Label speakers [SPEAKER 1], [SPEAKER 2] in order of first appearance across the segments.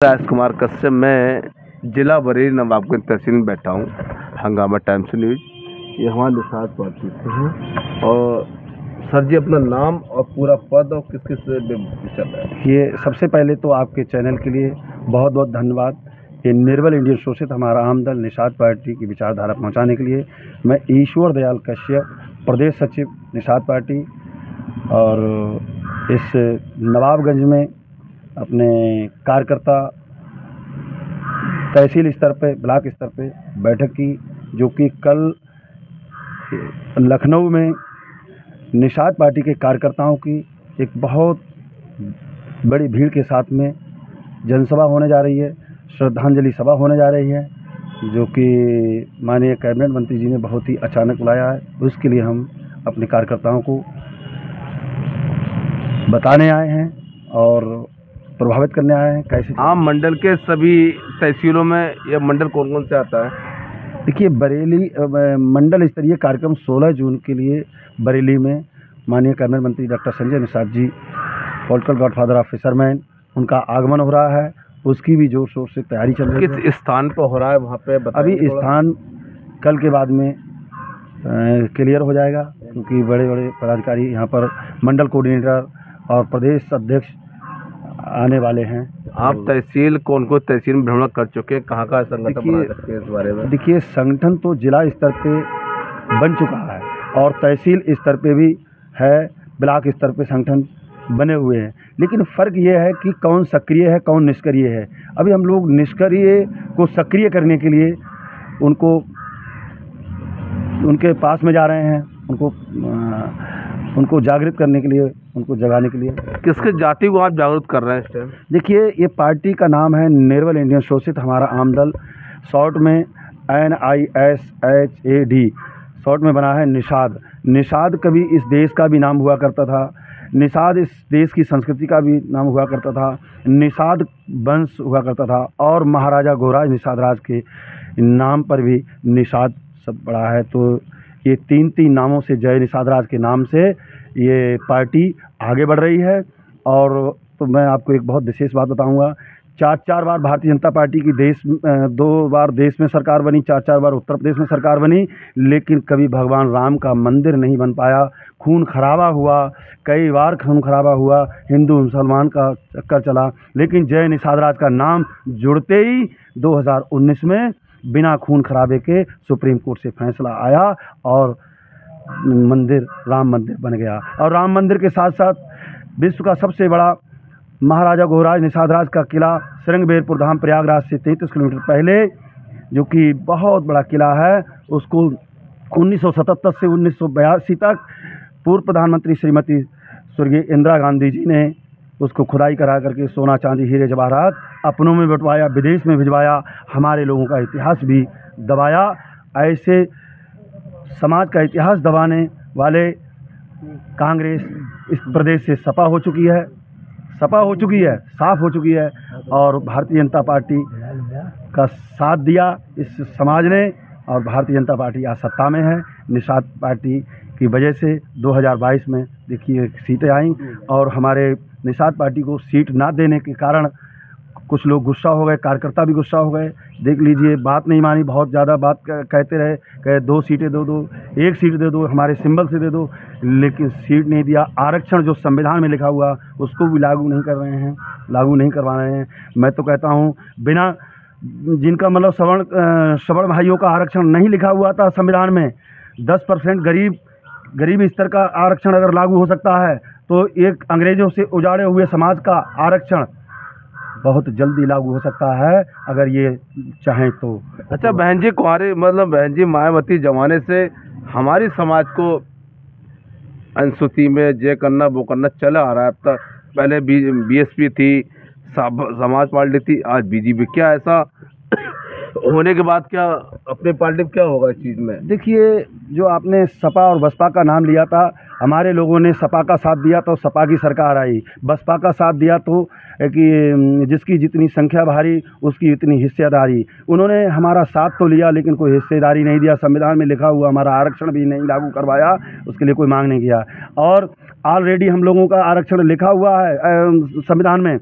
[SPEAKER 1] राजकुमार कश्यप, मैं जिला बरेली नवाबगंज तहसील में बैठा हूँ। हंगामा टाइम्स न्यूज, ये हमारे निषाद पार्टी से हैं। और सर जी, अपना नाम और पूरा पद और किस किस चल रहा है।
[SPEAKER 2] ये सबसे पहले तो आपके चैनल के लिए बहुत बहुत धन्यवाद। ये निर्बल इंडियन शोषित हमारा आम दल निषाद पार्टी की विचारधारा पहुंचाने के लिए मैं ईश्वर दयाल कश्यप, प्रदेश सचिव निषाद पार्टी, और इस नवाबगंज में अपने कार्यकर्ता तहसील स्तर पे, ब्लॉक स्तर पे बैठक की, जो कि कल लखनऊ में निषाद पार्टी के कार्यकर्ताओं की एक बहुत बड़ी भीड़ के साथ में जनसभा होने जा रही है, श्रद्धांजलि सभा होने जा रही है, जो कि माननीय कैबिनेट मंत्री जी ने बहुत ही अचानक बुलाया है। उसके लिए हम अपने कार्यकर्ताओं को बताने आए हैं और प्रभावित करने आए हैं। कैसे
[SPEAKER 1] आम मंडल के सभी तहसीलों में यह मंडल कौन कौन से आता है?
[SPEAKER 2] देखिए, बरेली मंडल स्तरीय कार्यक्रम 16 जून के लिए बरेली में माननीय कैबिनेट मंत्री doctor Sanjay Nishad ji, political godfather of fisherman, उनका आगमन हो रहा है। उसकी भी जोर शोर से तैयारी चल रही है।
[SPEAKER 1] किस स्थान पर हो रहा है वहाँ पे?
[SPEAKER 2] अभी स्थान कल के बाद में क्लियर हो जाएगा, क्योंकि बड़े बड़े पदाधिकारी यहाँ पर, मंडल कोऑर्डिनेटर और प्रदेश अध्यक्ष आने वाले हैं।
[SPEAKER 1] आप तहसील कौन कौन तहसील में भ्रमण कर चुके हैं? कहाँ का संगठन बना सकते हैं इस बारे में?
[SPEAKER 2] देखिए, संगठन तो जिला स्तर पे बन चुका है और तहसील स्तर पे भी है, ब्लॉक स्तर पे संगठन बने हुए हैं। लेकिन फ़र्क ये है कि कौन सक्रिय है, कौन निष्क्रिय है। अभी हम लोग निष्क्रिय को सक्रिय करने के लिए उनके पास में जा रहे हैं, उनको जागृत करने के लिए, उनको जगाने के लिए।
[SPEAKER 1] किसके जाति को आप जागरूक कर रहे हैं इस टाइम?
[SPEAKER 2] देखिए, ये पार्टी का नाम है निर्बल इंडियन शोषित हमारा आम दल, शॉर्ट में NISHAD शॉर्ट में बना है निषाद। निषाद कभी इस देश का भी नाम हुआ करता था, निषाद इस देश की संस्कृति का भी नाम हुआ करता था, निषाद वंश हुआ करता था, और महाराजा गोराज निषाद राज के नाम पर भी निषाद सब पड़ा है। तो ये तीन नामों से, जय निषाद राज के नाम से ये पार्टी आगे बढ़ रही है। और तो मैं आपको एक बहुत विशेष बात बताऊंगा, 4 बार भारतीय जनता पार्टी की 2 बार देश में सरकार बनी, 4 बार उत्तर प्रदेश में सरकार बनी, लेकिन कभी भगवान राम का मंदिर नहीं बन पाया। खून खराबा हुआ, कई बार खून खराबा हुआ, हिंदू मुसलमान का चक्कर चला, लेकिन जय निषाद राज का नाम जुड़ते ही 2019 में बिना खून खराबे के सुप्रीम कोर्ट से फैसला आया और राम मंदिर बन गया। और राम मंदिर के साथ साथ विश्व का सबसे बड़ा महाराजा गोराज निषाद राज का किला श्रृंगबेरपुर धाम, प्रयागराज से 33 किलोमीटर पहले, जो कि बहुत बड़ा किला है, उसको 1977 से 1982 तक पूर्व प्रधानमंत्री श्रीमती स्वर्गीय इंदिरा गांधी जी ने उसको खुदाई करा करके सोना चांदी हीरे जवाहरात अपनों में बंटवाया, विदेश में भिजवाया, हमारे लोगों का इतिहास भी दबाया। ऐसे समाज का इतिहास दबाने वाले कांग्रेस इस प्रदेश से सपा हो चुकी है, साफ हो चुकी है, और भारतीय जनता पार्टी का साथ दिया इस समाज ने, और भारतीय जनता पार्टी आज सत्ता में है। निषाद पार्टी की वजह से 2022 में देखिए सीटें आईं, और हमारे निषाद पार्टी को सीट ना देने के कारण कुछ लोग गुस्सा हो गए, कार्यकर्ता भी गुस्सा हो गए। देख लीजिए, बात नहीं मानी, बहुत ज़्यादा बात कहते रहे, कहे 2 सीटें दो, 1 सीट दे दो, हमारे सिंबल से दे दो, लेकिन सीट नहीं दिया। आरक्षण जो संविधान में लिखा हुआ उसको भी लागू नहीं करवा रहे हैं। मैं तो कहता हूँ, बिना जिनका मतलब सवर्ण भाइयों का आरक्षण नहीं लिखा हुआ था संविधान में, 10% गरीब स्तर का आरक्षण अगर लागू हो सकता है, तो एक अंग्रेजों से उजाड़े हुए समाज का आरक्षण बहुत जल्दी लागू हो सकता है, अगर ये चाहें तो।
[SPEAKER 1] अच्छा बहन जी, कुंवारी मतलब बहन जी मायावती जमाने से हमारी समाज को अनुसूची में जे करना वो करना चला आ रहा है। अब तक पहले BSP थी, समाज पार्टी थी, आज BJP। क्या ऐसा होने के बाद क्या अपने पार्टी में क्या होगा इस चीज़ में?
[SPEAKER 2] देखिए, जो आपने सपा और बसपा का नाम लिया था, हमारे लोगों ने सपा का साथ दिया तो सपा की सरकार आई, बसपा का साथ दिया तो कि जिसकी जितनी संख्या भारी उसकी इतनी हिस्सेदारी। उन्होंने हमारा साथ तो लिया, लेकिन कोई हिस्सेदारी नहीं दिया। संविधान में लिखा हुआ हमारा आरक्षण भी नहीं लागू करवाया, उसके लिए कोई मांग नहीं किया। और ऑलरेडी हम लोगों का आरक्षण लिखा हुआ है संविधान में,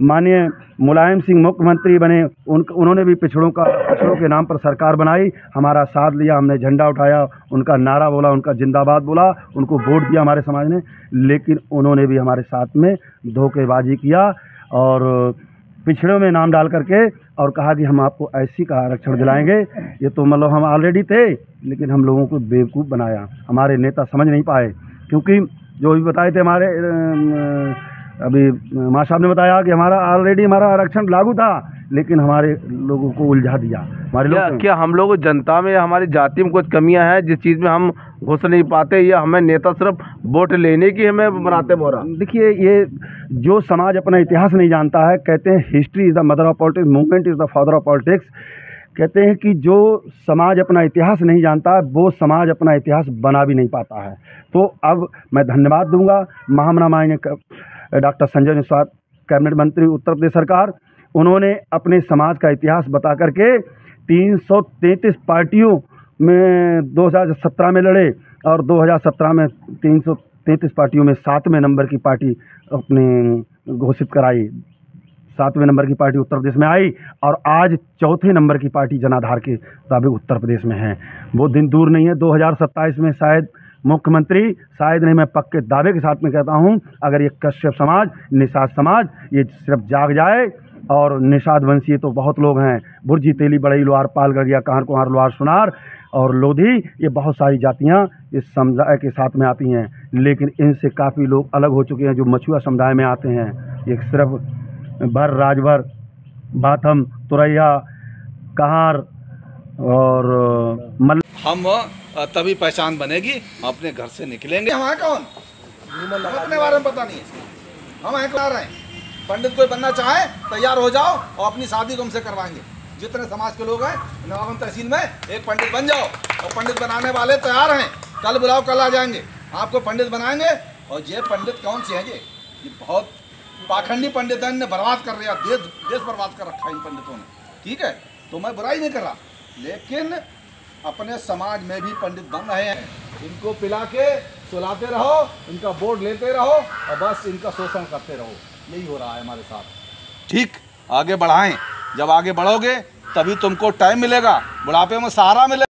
[SPEAKER 2] माननीय मुलायम सिंह मुख्यमंत्री बने, उन्होंने भी पिछड़ों के नाम पर सरकार बनाई, हमारा साथ लिया, हमने झंडा उठाया, उनका नारा बोला, उनका जिंदाबाद बोला, उनको वोट दिया हमारे समाज ने। लेकिन उन्होंने भी हमारे साथ में धोखेबाजी किया और पिछड़ों में नाम डाल करके और कहा कि हम आपको ऐसी का आरक्षण दिलाएंगे। ये तो मतलब हम ऑलरेडी थे, लेकिन हम लोगों को बेवकूफ़ बनाया। हमारे नेता समझ नहीं पाए, क्योंकि जो भी बताए थे हमारे अभी माँ साहब ने बताया कि हमारा आरक्षण लागू था, लेकिन हमारे लोगों को उलझा दिया। हमारे लोग
[SPEAKER 1] क्या हम लोग जनता में या हमारी जाति में कुछ कमियां हैं जिस चीज़ में हम घुस नहीं पाते, या हमें नेता सिर्फ वोट लेने की हमें बनाते बोरा?
[SPEAKER 2] देखिए, ये जो समाज अपना इतिहास नहीं जानता है, कहते हैं history is the mother of politics, movement is the father of politics. कहते हैं कि जो समाज अपना इतिहास नहीं जानता, वो समाज अपना इतिहास बना भी नहीं पाता है। तो अब मैं धन्यवाद दूंगा महामना माननीय डॉक्टर संजय निषाद, कैबिनेट मंत्री उत्तर प्रदेश सरकार। उन्होंने अपने समाज का इतिहास बता करके 333 पार्टियों में 2017 में लड़े और 2017 में 333 पार्टियों में 7वें नंबर की पार्टी अपने घोषित कराई। 7वें नंबर की पार्टी उत्तर प्रदेश में आई और आज 4थे नंबर की पार्टी जनाधार के मुताबिक उत्तर प्रदेश में है। वो दिन दूर नहीं है, 2027 में शायद मुख्यमंत्री, शायद नहीं, मैं पक्के दावे के साथ में कहता हूं, अगर ये कश्यप समाज, निषाद समाज ये सिर्फ जाग जाए, और निषाद वंशीय तो बहुत लोग हैं, बुर्जी, तेली, बड़ई, लोहार, पालगढ़िया, कहर, कुहार, लोहार, सुनार और लोधी, ये बहुत सारी जातियां इस समुदाय के साथ में आती हैं। लेकिन इनसे काफ़ी लोग अलग हो चुके हैं जो मछुआ समुदाय में आते हैं। ये सिर्फ भर, राजभर, बाथम, तुरैया, कहार और मल
[SPEAKER 3] हम तभी पहचान बनेगी, हम अपने घर से निकलेंगे। हम हैं कौन, अपने बारे में पता नहीं है, हम हैं कौन रहे हैं। पंडित कोई बनना चाहे तैयार हो जाओ और अपनी शादी को हमसे करवाएंगे। जितने समाज के लोग हैं नवाबन तहसील में एक पंडित बन जाओ, और पंडित बनाने वाले तैयार हैं, कल बुलाओ, कल आ जाएंगे, आपको पंडित बनाएंगे। और ये पंडित कौन से हैं? ये बहुत पाखंडी पंडित हैं, इन्हें बर्बाद कर रहे हैं, देश बर्बाद कर रखा है इन पंडितों ने। ठीक है, तो मैं बुराई नहीं कर रहा, लेकिन अपने समाज में भी पंडित बन रहे हैं। इनको पिला के सुलाते रहो, इनका वोट लेते रहो और बस इनका शोषण करते रहो। यही हो रहा है हमारे साथ। ठीक, आगे बढ़ाएं। जब आगे बढ़ोगे तभी तुमको टाइम मिलेगा, बुढ़ापे में सहारा मिलेगा।